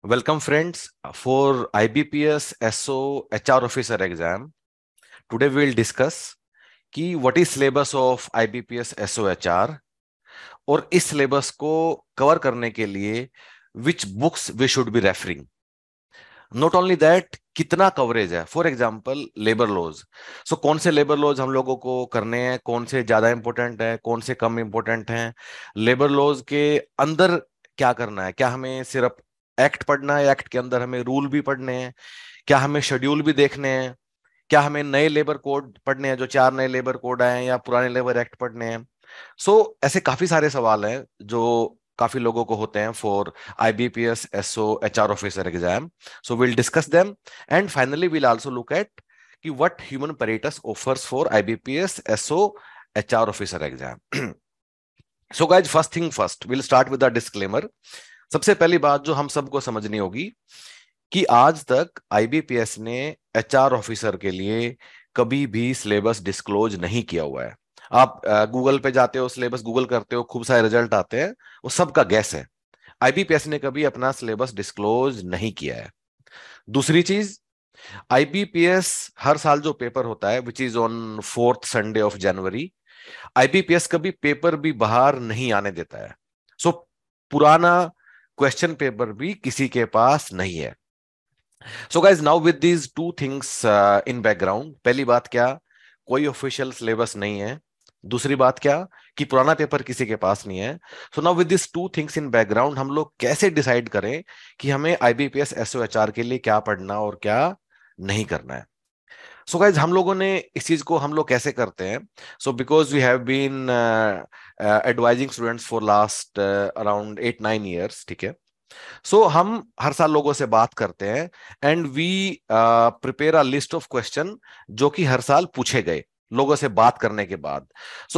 Welcome friends for IBPS SO HR officer exam. Today we will discuss कि what is syllabus of IBPS SO HR और इस syllabus को cover करने के लिए which books we should be referring. Not only that, कितना coverage है. For example labour laws. So कौन से लेबर लॉज हम लोगों को करने हैं, कौन से ज्यादा इंपॉर्टेंट है, कौन से कम इंपॉर्टेंट हैं. लेबर लॉज के अंदर क्या करना है, क्या हमें सिर्फ एक्ट पढ़ना है, एक्ट के अंदर हमें रूल भी पढ़ने हैं, क्या हमें शेड्यूल भी देखने हैं, क्या हमें नए लेबर कोड पढ़ने हैं, जो 4 नए लेबर कोड आए हैं, या पुराने लेबर एक्ट पढ़ने हैं. ऐसे काफी सारे सवाल हैं जो काफी लोगों को होते हैं for IBPS SO HR officer exam. So we'll discuss them, and finally we'll also look at कि what human Paretus offers for IBPS SO HR officer exam. So guys, first thing first, we'll start with the disclaimer. सबसे पहली बात जो हम सबको समझनी होगी कि आज तक IBPS ने HR ऑफिसर के लिए कभी भी सिलेबस डिस्क्लोज नहीं किया हुआ है. आप गूगल पे जाते हो, सिलेबस गूगल करते हो, खूब सारे रिजल्ट आते हैं, वो सबका गैस है. IBPS ने कभी अपना सिलेबस डिस्क्लोज नहीं किया है. दूसरी चीज, IBPS हर साल जो पेपर होता है which is on 4th Sunday of January, IBPS कभी पेपर भी बाहर नहीं आने देता है. सो पुराना क्वेश्चन पेपर भी किसी के पास नहीं है. So guys, now with these two things in background, पहली बात क्या, कोई ऑफिशियल सिलेबस नहीं है. दूसरी बात क्या कि पुराना पेपर किसी के पास नहीं है. So now with this two things in background, हम लोग कैसे डिसाइड करें कि हमें IBPS SOHR के लिए क्या पढ़ना और क्या नहीं करना है. सो गाइज, हम लोगों ने इस चीज को हम लोग कैसे करते हैं. So because we have been advising students for last around 8-9 years, ठीक है. हम हर साल लोगों से बात करते हैं, and we prepare a list of question जो कि हर साल पूछे गए लोगों से बात करने के बाद.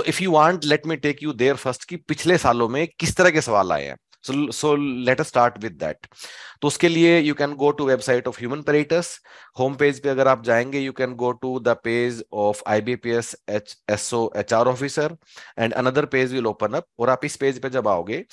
If you want, let me take you there first कि पिछले सालों में किस तरह के सवाल आए हैं. So let us start with that. तो उसके लिए you can go to website of human पैरेटस. होम पेज पे अगर आप जाएंगे, you can go to the page of IBPS SO HR officer, and another page will open up. और आप इस पेज पे जब आओगे,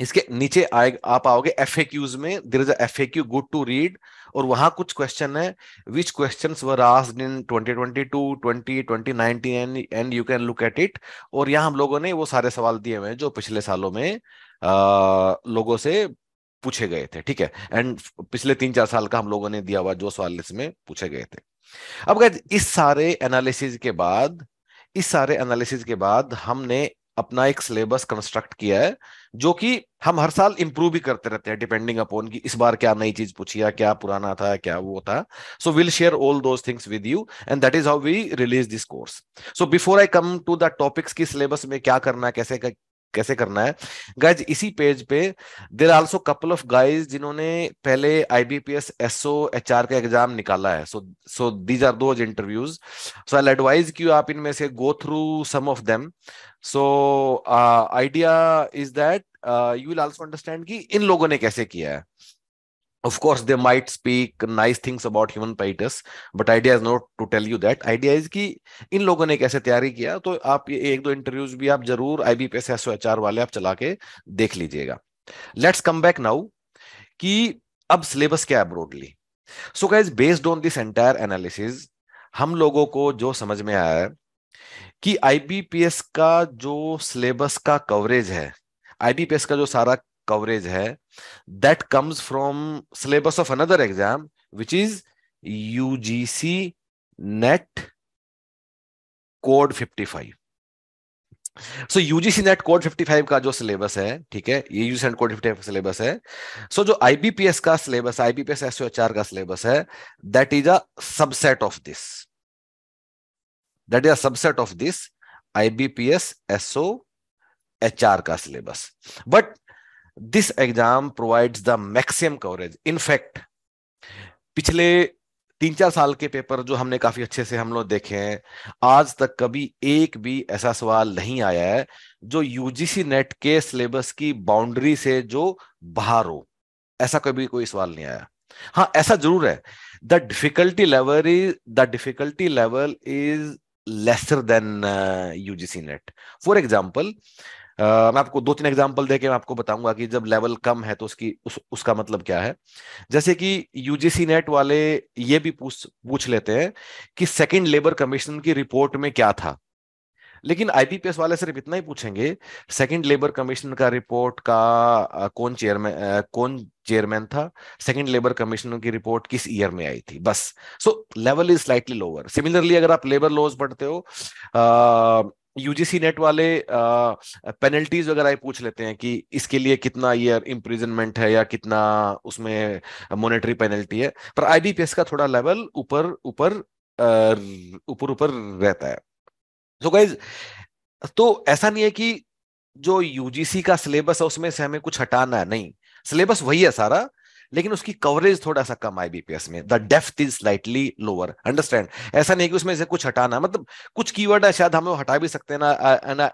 इसके नीचे आए आप आओगे FAQs में. There is a FAQ good to read, और वहां कुछ क्वेश्चन है which questions were asked in 2022, 2019, and you can look at it. और यहाँ हम लोगों ने वो सारे सवाल दिए हुए हैं जो पिछले सालों में लोगों से पूछे गए थे, ठीक है. एंड पिछले 3-4 साल का हम लोगों ने दिया हुआ जो सवाल इसमें पूछे गए थे. अब गाइस, इस सारे एनालिसिस के बाद हमने अपना एक सिलेबस कंस्ट्रक्ट किया है, जो कि हम हर साल इंप्रूव भी करते रहते हैं डिपेंडिंग अपॉन कि इस बार क्या नई चीज पूछी है, क्या पुराना था, क्या वो था. Will share all those things with you, and that is how we release this course. Before I come to the topics की सिलेबस में क्या करना है, कैसे करना है, गाइज इसी पेज पे there also couple of guys जिन्होंने पहले IBPS SO HR का एग्जाम निकाला है. So these are those interviews. I advise कि आप इनमें से go through some of them. Idea is that you will also understand कि इन लोगों ने कैसे किया है. Of course, they might speak nice things about human Paitus, but idea is not to tell you that. Idea is कि इन लोगों ने कैसे तैयारी किया. तो आप ये 1-2 इंटरव्यूज भी आप जरूर IBPS SOHR वाले आप चला के देख लीजिएगा. लेट्स कम बैक नाउ कि अब सिलेबस क्या है broadly. Guys, based on this entire analysis, हम लोगों को जो समझ में आया है कि IBPS का जो सिलेबस का कवरेज है, IBPS का जो सारा कवरेज है, that comes from syllabus of another exam which is UGC net code 55. UGC net code 55 का जो सिलेबस है, ठीक है, ये UGC नेट कोड 55 सिलेबस है. जो IBPS का सिलेबस, IBPS SOHR का सिलेबस है, that is a subset of this. IBPS SOHR का syllabus. But this exam provides the maximum coverage. In fact पिछले 3-4 साल के पेपर जो हमने काफी अच्छे से हम लोग देखे हैं, आज तक कभी एक भी ऐसा सवाल नहीं आया है जो UGC नेट के सिलेबस की बाउंड्री से जो बाहर हो. ऐसा कभी कोई सवाल नहीं आया. हाँ, ऐसा जरूर है, the difficulty level is lesser than UGC net. For example, मैं आपको दो तीन एग्जांपल देके मैं आपको बताऊंगा कि जब लेवल कम है तो उसका मतलब क्या है। जैसे कि यूजीसी नेट वाले ये भी पूछ पूछ लेते हैं कि सेकंड लेबर कमीशन की रिपोर्ट में क्या था। लेकिन आईबीपीएस वाले सिर्फ इतना ही पूछेंगे, सेकंड लेबर कमीशन का रिपोर्ट का कौन चेयरमैन था, सेकंड लेबर कमीशन की रिपोर्ट किस ईयर में आई थी, बस। सो level is slightly lower. Similarly अगर आप लेबर लॉज पढ़ते हो, यूजीसी नेट वाले पेनल्टीज वगैरह पूछ लेते हैं कि इसके लिए कितना ईयर इम्प्रिजनमेंट है या कितना उसमें मॉनेटरी पेनल्टी है। पर आईबीपीएस का थोड़ा लेवल ऊपर ऊपर ऊपर ऊपर रहता है। सो गाइज, तो ऐसा नहीं है कि जो यूजीसी का सिलेबस है उसमें से हमें कुछ हटाना है, नहीं, सिलेबस वही है सारा, लेकिन उसकी कवरेज थोड़ा सा कम आईबीपीएस में, the depth is slightly lower, understand. ऐसा नहीं है कि उसमें से कुछ हटाना है, मतलब कुछ कीवर्ड है शायद हम लोग हटा भी सकते हैं ना,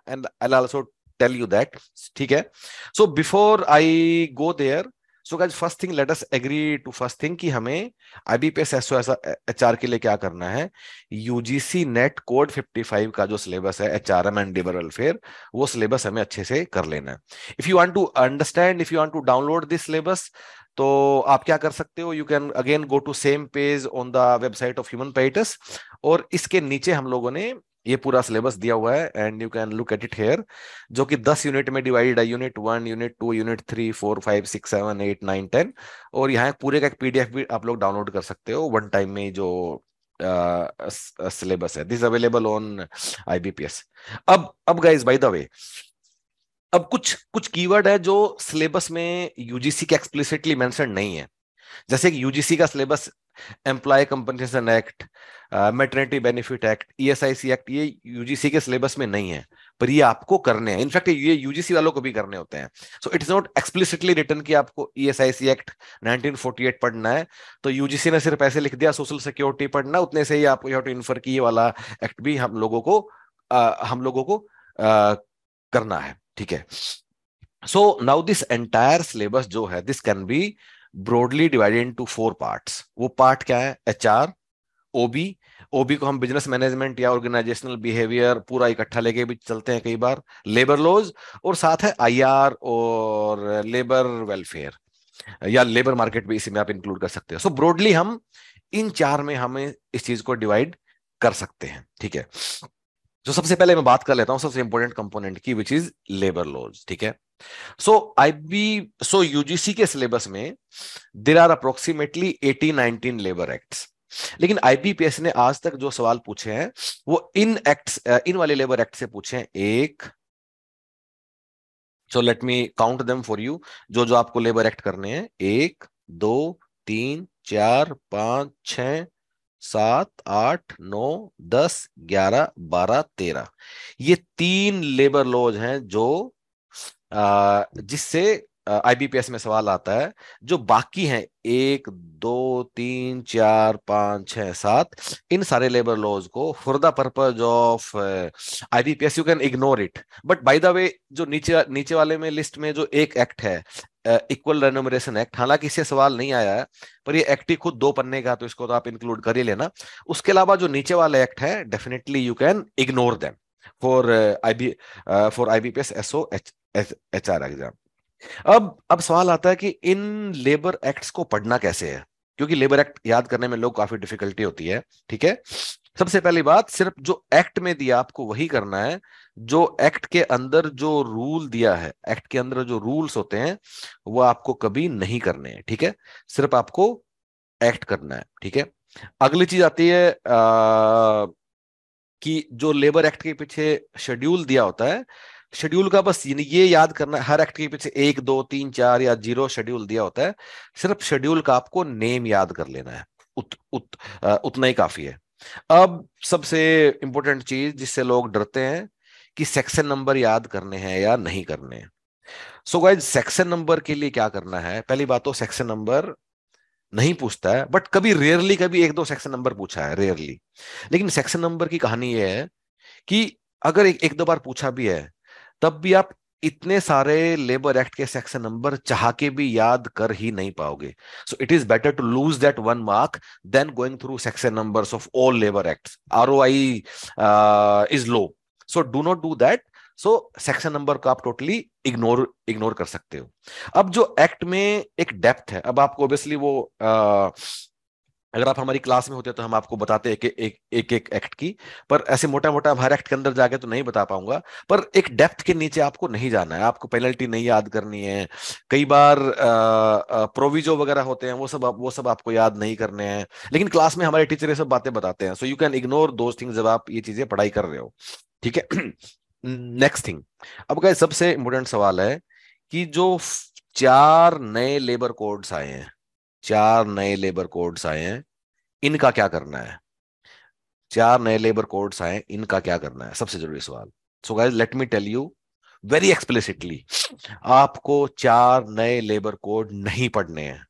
and I also tell you that, ठीक है। So before I go there, so guys first thing let us agree to first thing कि हमें आईबीपीएस एसओ एचआर के लिए क्या करना है। यूजीसी नेट कोड 55 का जो सिलेबस है एचआरएम एंड लेबर वेलफेयर, वो सिलेबस हमें अच्छे से कर लेना है। If you want to understand, if you want to download this syllabus, तो आप क्या कर सकते हो, you can again go to same page on the website of human पेटिस, और इसके नीचे हम लोगों ने ये पूरा सिलेबस दिया हुआ है, and you can look at it here, जो कि 10 यूनिट में डिवाइडेड है, यूनिट 1, यूनिट 2, यूनिट 3, 4, 5, 6, 7, 8, 9, 10। और यहाँ पूरे का एक पीडीएफ भी आप लोग डाउनलोड कर सकते हो वन टाइम में, जो सिलेबस है, दिस अवेलेबल ऑन आईबीपीएस। अब गाइस, बाय द वे, अब कुछ कुछ कीवर्ड है जो सिलेबस में यूजीसी के एक्सप्लिसिटली मेंशन नहीं है। जैसे कि यूजीसी का syllabus employee compensation act, maternity benefit act, ESIC act, ये यूजीसी के सिलेबस में नहीं है, पर ये आपको करने हैं। इनफैक्ट ये यूजीसी वालों को भी करने होते हैं। So it is not explicitly written कि आपको ईएसआईसी एक्ट 1948 पढ़ना है, तो यूजीसी ने सिर्फ ऐसे लिख दिया सोशल सिक्योरिटी पढ़ना, उतने से ही आप यू हैव टू इन्फर कि ये वाला एक्ट भी हम लोगों को करना है, ठीक है। So now this entire syllabus जो है, this can be broadly divided into 4 parts. वो पार्ट क्या है, एचआर, ओबी, ओबी को हम बिजनेस मैनेजमेंट या ऑर्गेनाइजेशनल बिहेवियर पूरा इकट्ठा लेके भी चलते हैं कई बार, लेबर लॉज, और साथ है आईआर और लेबर वेलफेयर, या लेबर मार्केट भी इसी में आप इंक्लूड कर सकते हैं। सो ब्रॉडली हम इन चार में हमें इस चीज को डिवाइड कर सकते हैं, ठीक है। जो सबसे पहले मैं बात कर लेता हूं सबसे इंपॉर्टेंट कंपोनेंट की, विच इज लेबर लॉज, ठीक है। सो यूजीसी के सिलेबस में there are approximately 18-19 labour acts, लेकिन आईपीपीएस ने आज तक जो सवाल पूछे हैं वो इन वाले लेबर एक्ट से पूछे हैं। एक, so let me count them for you, जो जो आपको लेबर एक्ट करने हैं, 1, 2, 3, 4, 5, 6, 7, 8, 9, 10, 11, 12, 13, ये 3 लेबर लॉज हैं जो जिससे आईबीपीएस में सवाल आता है। जो बाकी हैं 1, 2, 3, 4, 5, 6, 7, इन सारे लेबर लॉज को for the purpose of IBPS you can ignore it. But by the way, जो नीचे नीचे वाले में लिस्ट में जो एक एक्ट है, इक्वल रेन्यूमरेशन एक्ट, हालांकि इससे सवाल नहीं आया है, पर ये एक्ट ही खुद 2 पन्ने का, तो इसको तो आप इंक्लूड कर ही लेना। उसके अलावा जो नीचे वाले एक्ट है, definitely you can ignore them for for IBPS SO HR exam. अब सवाल आता है कि इन लेबर एक्ट्स को पढ़ना कैसे है, क्योंकि लेबर एक्ट याद करने में लोग काफी डिफिकल्टी होती है, ठीक है। सबसे पहली बात, सिर्फ जो एक्ट में दिया आपको वही करना है। जो एक्ट के अंदर जो रूल दिया है, एक्ट के अंदर जो रूल्स होते हैं, वो आपको कभी नहीं करने हैं, ठीक है। सिर्फ आपको एक्ट करना है, ठीक है। अगली चीज आती है कि जो लेबर एक्ट के पीछे शेड्यूल दिया होता है, शेड्यूल का बस ये याद करना है, हर एक्ट के पीछे 1, 2, 3, 4 या 0 शेड्यूल दिया होता है। सिर्फ शेड्यूल का आपको नेम याद कर लेना है, उतना ही काफी है। अब सबसे इंपॉर्टेंट चीज जिससे लोग डरते हैं कि सेक्शन नंबर याद करने हैं या नहीं करने हैं। सो गाइस, सेक्शन नंबर के लिए क्या करना है, पहली बात तो सेक्शन नंबर नहीं पूछता है, बट कभी रेयरली कभी 1-2 सेक्शन नंबर पूछा है, रेयरली। लेकिन सेक्शन नंबर की कहानी यह है कि अगर एक दो बार पूछा भी है, तब भी आप इतने सारे लेबर एक्ट के सेक्शन नंबर चाह के भी याद कर ही नहीं पाओगे। So it is better to lose that 1 mark than going through section numbers of all labour acts. ROI is low, so do not do that. So section number को आप टोटली इग्नोर इग्नोर कर सकते हो। अब जो act में एक depth है, अब आपको ऑब्वियसली वो अगर आप हमारी क्लास में होते तो हम आपको बताते एक एक्ट की, पर ऐसे मोटा मोटा हर एक्ट के अंदर जाके तो नहीं बता पाऊंगा। पर एक डेप्थ के नीचे आपको नहीं जाना है, आपको पेनल्टी नहीं याद करनी है। कई बार प्रोविजो वगैरह होते हैं, वो सब आपको याद नहीं करने हैं, लेकिन क्लास में हमारे टीचर ये सब बातें बताते हैं, so you can ignore those things जब आप ये चीजें पढ़ाई कर रहे हो। ठीक है। नेक्स्ट थिंग, अब का सबसे इंपॉर्टेंट सवाल है कि जो 4 नए लेबर कोड्स आए हैं, 4 नए लेबर कोड्स आए हैं, इनका क्या करना है? 4 नए लेबर कोड्स आए, इनका क्या करना है, सबसे जरूरी सवाल। So guys let me tell you very explicitly, आपको 4 नए लेबर कोड नहीं पढ़ने हैं।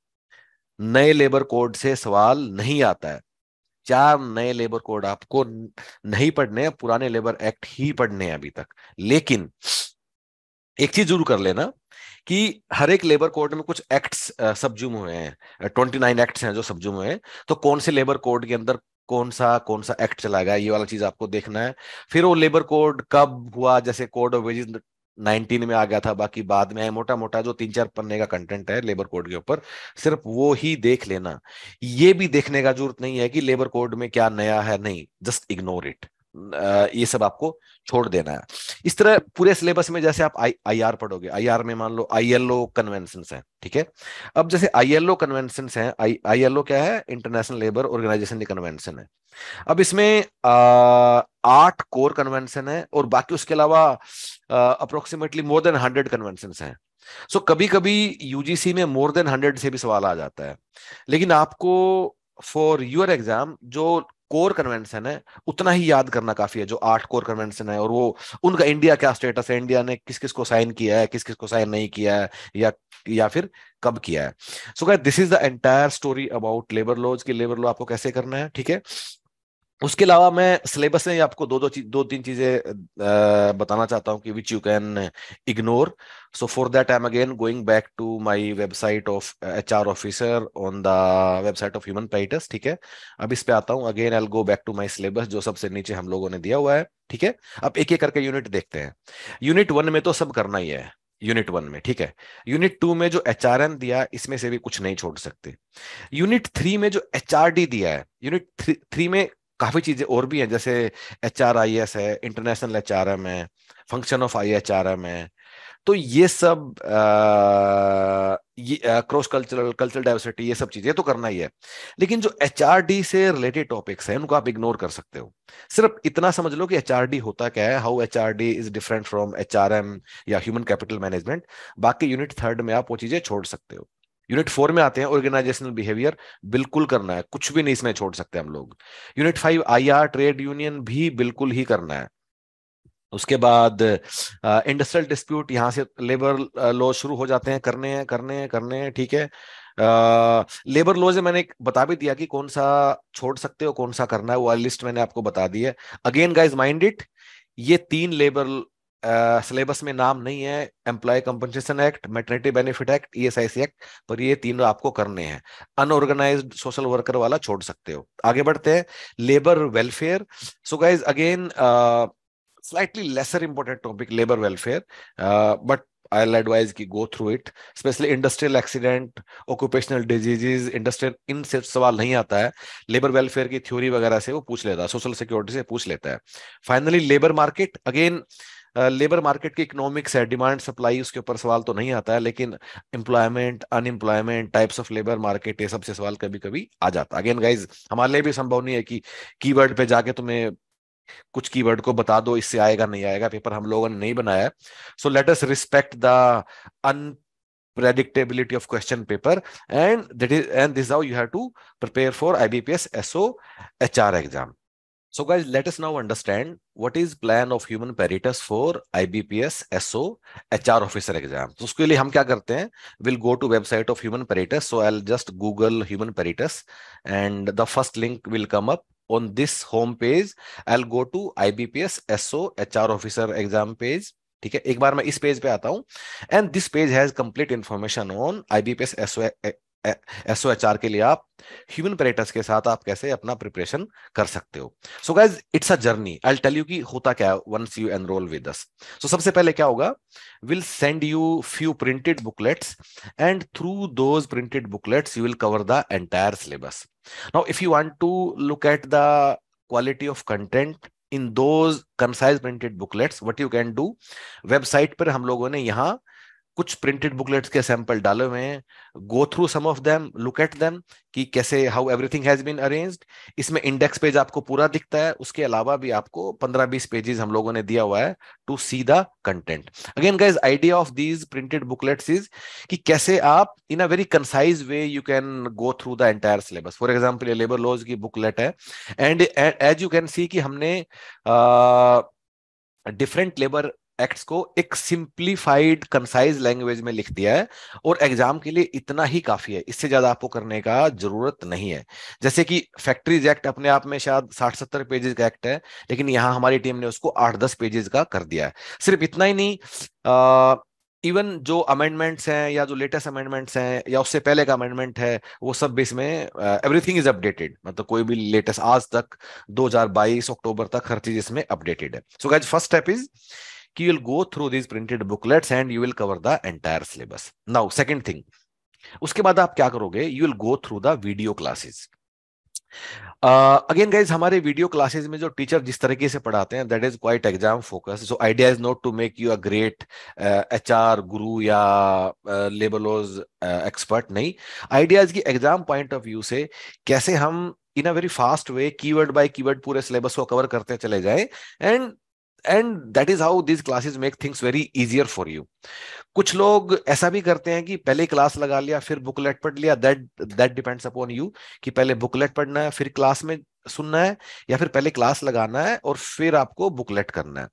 नए लेबर कोड से सवाल नहीं आता है। 4 नए लेबर कोड आपको नहीं पढ़ने हैं, पुराने लेबर एक्ट ही पढ़ने हैं अभी तक। लेकिन एक चीज जरूर कर लेना कि हर एक लेबर कोड में कुछ एक्ट्स सबज्यूम हुए हैं, 29 एक्ट्स हैं जो सबज्यूम हुए हैं। तो कौन से लेबर कोड के अंदर कौन सा एक्ट चलाएगा, ये वाला चीज आपको देखना है। फिर वो लेबर कोड कब हुआ, जैसे कोड ऑफ वेजेस 19 में आ गया था, बाकी बाद में है। मोटा मोटा जो 3-4 पन्ने का कंटेंट है लेबर कोड के ऊपर, सिर्फ वो ही देख लेना। ये भी देखने का जरूरत नहीं है कि लेबर कोड में क्या नया है, नहीं, जस्ट इग्नोर इट। ये सब आपको छोड़ देना है। इस तरह पूरे सिलेबस में जैसे आप आईआर पढ़ोगे, आईआर में मान लो आईएलओ कन्वेंशंस हैं, ठीक है। अब जैसे आईएलओ कन्वेंशंस हैं, आईएलओ क्या है? इंटरनेशनल लेबर ऑर्गेनाइजेशन की कन्वेंशन है। अब इसमें 8 कोर कन्वेंशन है और बाकी उसके अलावा अप्रोक्सीमेटली मोर देन 100 कन्वेंशन हैं। सो कभी कभी यूजीसी में मोर देन 100 से भी सवाल आ जाता है। लेकिन आपको फॉर योर एग्जाम जो कोर कन्वेंशन है उतना ही याद करना काफी है, जो 8 कोर कन्वेंशन है, और वो उनका इंडिया क्या स्टेटस है, इंडिया ने किस किस को साइन किया है, किस किस को साइन नहीं किया है, या फिर कब किया है। So guys this is the entire story about labour laws, की लेबर लॉ आपको कैसे करना है, ठीक है। उसके अलावा मैं सिलेबस में आपको दो तीन चीजें बताना चाहता हूँ कि which you can ignore. So for that I am again going back to my website of HR officer on the website of human Peritus, ठीक है। अब इस पे आता हूँ again, I will go back to my syllabus जो सबसे नीचे हम लोगों ने दिया हुआ है, ठीक है। अब एक एक करके यूनिट देखते हैं। यूनिट 1 में तो सब करना ही है, यूनिट 1 में, ठीक है। यूनिट 2 में जो एचआरएम दिया, इसमें से भी कुछ नहीं छोड़ सकते। यूनिट 3 में जो एचआरडी दिया है, यूनिट 3 में काफी चीजें और भी हैं, जैसे HRIS है, इंटरनेशनल HRM है, फंक्शन ऑफ IHRM है। तो ये सब ये क्रॉस कल्चरल कल्चरल डाइवर्सिटी, ये सब चीजें तो करना ही है। लेकिन जो HRD से रिलेटेड टॉपिक्स हैं उनको आप इग्नोर कर सकते हो। सिर्फ इतना समझ लो कि HRD होता क्या है, how HRD is different from HRM या ह्यूमन कैपिटल मैनेजमेंट। बाकी यूनिट 3 में आप वो चीजें छोड़ सकते हो। यूनिट 4 में आते हैं, ऑर्गेनाइजेशनल बिहेवियर बिल्कुल करना है, कुछ भी नहीं इसमें छोड़ सकते हम लोग। यूनिट 5 IR ट्रेड यूनियन भी बिल्कुल ही करना है। उसके बाद इंडस्ट्रियल डिस्प्यूट, यहाँ से लेबर लॉ शुरू हो जाते हैं, करने हैं, ठीक है। लेबर लॉ से मैंने बता भी दिया कि कौन सा छोड़ सकते हो, कौन सा करना है, वो वाली लिस्ट मैंने आपको बता दी है। अगेन गाइज माइंड इट, ये 3 लेबर सिलेबस में नाम नहीं है, employee compensation act, maternity benefit act, ESIC act, पर ये तीनों आपको करने हैं। अनऑर्गेनाइज्ड सोशल वर्कर वाला छोड़ सकते हो। आगे बढ़ते हैं, labour welfare. So guys again slightly lesser important topic, labor welfare, but I'll advise कि go through it, especially industrial accident, occupational diseases, industrial, इन से सवाल नहीं आता है। लेबर वेलफेयर की थ्योरी वगैरह से वो पूछ लेता है, सोशल सिक्योरिटी से पूछ लेता है। Finally labour market, again labour market की इकोनॉमिक्स है, डिमांड सप्लाई, उसके ऊपर सवाल तो नहीं आता है, लेकिन employment, unemployment, types of labour market, ये सबसे सवाल कभी कभी आ जाता है। अगेन गाइज हमारे लिए भी संभव नहीं है कि कीवर्ड पे जाके तुम्हें कुछ कीवर्ड को बता दो इससे आएगा नहीं आएगा, पेपर हम लोगों ने नहीं बनाया। So let us respect the unpredictability of question paper, and this how you have to prepare for IBPS SO HR exam. So guys, let us now understand what is plan of human peritus for IBPS SO HR officer exam. तो उसके लिए हम क्या करते हैं, we'll go to website of human peritus. So I'll just Google human peritus and the first link will come up on this home page. I'll go to IBPS SO HR officer exam page. ठीक है, एक बार मैं इस page पे आता हूं, and this page has complete information on IBPS SO SOHR के लिए आप ह्यूमन पैरेटस के साथ आप कैसे अपना प्रिपरेशन कर सकते हो। So guys it's a journey, I tell you कि होता क्या है once you enroll with us. So सबसे पहले क्या होगा, will send you few printed booklets and through those printed booklets you will cover the entire syllabus. Now if you want to look at the quality of content in those concise printed booklets, what you can do, website पर हम लोगों ने यहाँ कुछ printed booklets के sample डाले हुए हैं। Go through some of them, look at them कि कैसे how everything has been arranged. इसमें इंडेक्स पेज आपको पूरा दिखता है, उसके अलावा भी आपको 15-20 पेजेस हम लोगों ने दिया हुआ है to see the content. Again guys, idea of these printed booklets is कि कैसे आप in a very concise way you can go through the entire syllabus. For example ये लेबर लॉज की बुकलेट है and as you can see कि हमने different labour acts को एक सिंप्लीफाइड कंसाइज लैंग्वेज में लिख दिया है, और एग्जाम के लिए इतना ही काफी है, इससे ज्यादा आपको करने का जरूरत नहीं है। जैसे कि फैक्ट्रीज एक्ट अपने आप में शायद 60-70 पेजेस का एक्ट है, लेकिन यहां हमारी टीम ने उसको 8-10 पेजेस का कर दिया है। सिर्फ इतना ही नहीं, इवन जो अमेंडमेंट्स हैं या जो लेटेस्ट अमेंडमेंट्स हैं या उससे पहले का अमेंडमेंट है, वो सब भी इसमें एवरीथिंग इज अपडेटेड, मतलब कोई भी लेटेस्ट आज तक 2022 अक्टूबर तक हर चीज इसमें अपडेटेड है। So guys first step is कि you will go through these printed booklets and you will cover the entire syllabus. Now second thing, उसके बाद आप क्या करोगे, you will go through the video classes. Again guys हमारे video classes में जो teacher जिस तरीके से पढ़ाते हैं that is quite exam focus. So idea is not to make you a great HR guru या labour laws expert, no. Idea is कि एग्जाम पॉइंट ऑफ व्यू से कैसे हम in a very fast way keyword by keyword पूरे syllabus को cover करते चले जाएं, and that is how these classes make things very easier for you. कुछ लोग ऐसा भी करते हैं कि पहले क्लास लगा लिया फिर बुकलेट पढ़ लिया, that that depends upon you कि पहले बुकलेट पढ़ना है फिर क्लास में सुनना है, या फिर पहले क्लास लगाना है और फिर आपको बुकलेट करना है।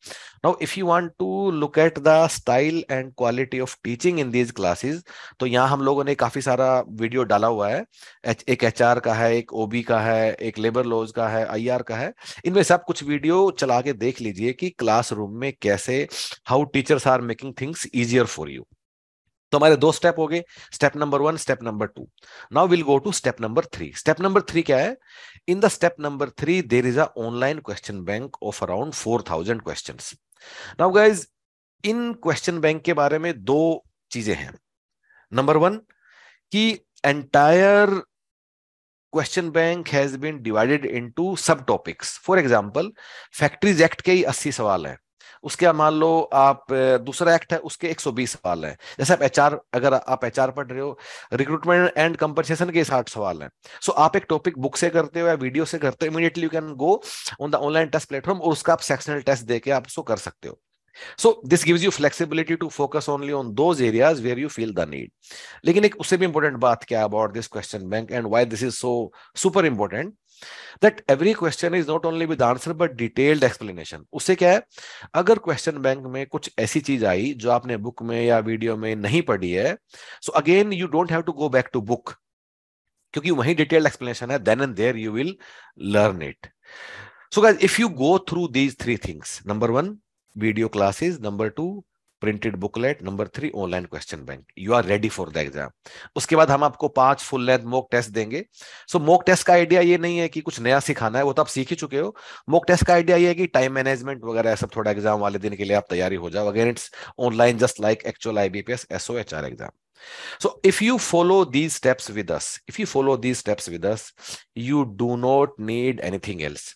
Now if you want to look at the style and quality of teaching in these classes, तो यहाँ हम लोगों ने काफी सारा वीडियो डाला हुआ है। एक HR का है, एक OB का है, एक लेबर लॉज का है, IR का है। इनमें से आप कुछ वीडियो चला के देख लीजिए कि क्लासरूम में कैसे how teachers are making things easier for you. तो हमारे दो स्टेप हो गए, step number 1, step number 2। Now will go to step number 3। Step number 3 क्या है, in the step number 3 there is a online question bank of around 4000 questions. Now guys in question bank के बारे में दो चीजें हैं। नंबर 1 कि entire question bank has been divided into सब topics. For example factories act के ही 80 सवाल हैं, उसके मान लो आप दूसरा एक्ट है उसके 120 सवाल हैं। जैसे आप HR, अगर आप HR पढ़ रहे हो, रिक्रूटमेंट एंड कंपनसेशन के 60 सवाल हैं। सो आप एक टॉपिक बुक से करते हो या वीडियो से करते हो, immediately you can go on the online test platform और उसका आप सेक्शनल टेस्ट देके आप उसको कर सकते हो। So this gives you flexibility to focus only on those areas where you feel the need. लेकिन एक उससे भी इंपॉर्टेंट बात क्या about this question bank and why this is so super important, that every question is not only with answer but detailed explanation. उससे क्या है, अगर क्वेश्चन बैंक में कुछ ऐसी चीज आई जो आपने बुक में या वीडियो में नहीं पढ़ी है, so again you don't have to go back to book, क्योंकि वही डिटेल्ड एक्सप्लेनेशन है, then and there you will learn it. So guys, if you go through these three things, number 1 video classes, number 2 printed booklet, number 3 online question bank, you are ready for the exam. उसके बाद हम आपको 5 full length mock test देंगे। सो mock test का idea ये नहीं है कि कुछ नया सिखाना है, वो तो आप सीख ही चुके हो। मॉक टेस्ट का आइडिया ये है कि टाइम मैनेजमेंट वगैरह सब थोड़ा एग्जाम वाले दिन के लिए आप तैयारी हो जाओ। Again it's online just like actual IBPS SOHR exam. So if you follow these steps with us, you do not need anything else.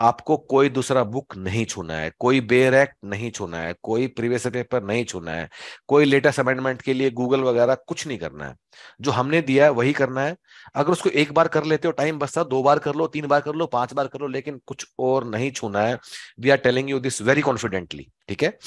आपको कोई दूसरा बुक नहीं छूना है, कोई बेयर एक्ट नहीं छूना है, कोई प्रीवियस पेपर नहीं छूना है, कोई लेटेस्ट अमेंडमेंट के लिए गूगल वगैरह कुछ नहीं करना है। जो हमने दिया है वही करना है। अगर उसको एक बार कर लेते हो टाइम बचता, 2 बार कर लो, 3 बार कर लो, 5 बार कर लो, लेकिन कुछ और नहीं छूना है। We are telling you this very confidently, ठीक है।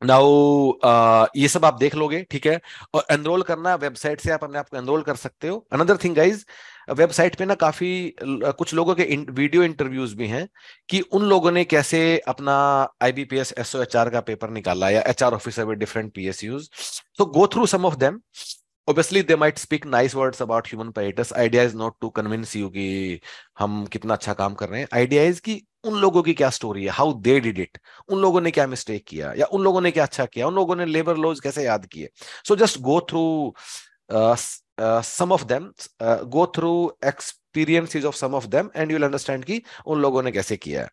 नाउ ये सब आप देख लोगे, ठीक है। और एनरोल करना वेबसाइट से आप अपने आप को एनरोल कर सकते हो। अनदर थिंग गाइज, वेबसाइट पे ना काफी कुछ लोगों के वीडियो इंटरव्यूज भी हैं कि उन लोगों ने कैसे अपना IBPS SOHR का पेपर निकाला या HR officer with different PSUs। So go through some of them. Obviously they might speak nice words about human paratus. Idea is not to convince you कि हम कितना अच्छा काम कर रहे हैं। Idea is कि उन लोगों की क्या स्टोरी है, हाउ दे डिड इट, उन लोगों ने क्या मिस्टेक किया या उन लोगों ने क्या अच्छा किया, उन लोगों ने लेबर लॉज कैसे याद किए। So just go through some of them, go through experiences of some of them and you'll understand कि उन लोगों ने कैसे किया है.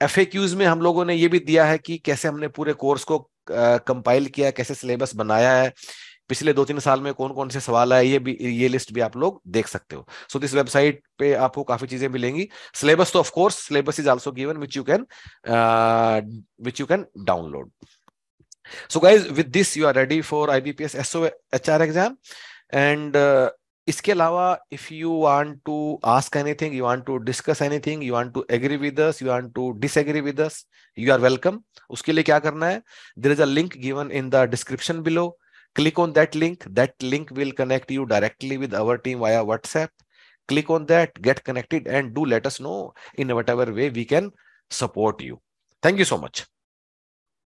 FAQs में हम लोगों ने ये भी दिया है कि कैसे हमने पूरे कोर्स को कंपाइल किया, कैसे सिलेबस बनाया है, पिछले 2-3 साल में कौन कौन से सवाल आए, ये लिस्ट भी आप लोग देख सकते हो. सो दिस वेबसाइट पे आपको काफी चीजें मिलेंगी. सिलेबस तो of course syllabus is also given which you can download. So guys, with this you are ready for IBPS SO HR exam. And इसके अलावा if you want to ask anything, you want to discuss anything, you want to agree with us, you want to disagree with us, you are welcome. उसके लिए क्या करना है? There is a link given in the description below. Click on that link. That link will connect you directly with our team via WhatsApp. Click on that, get connected, and do let us know in whatever way we can support you. Thank you so much.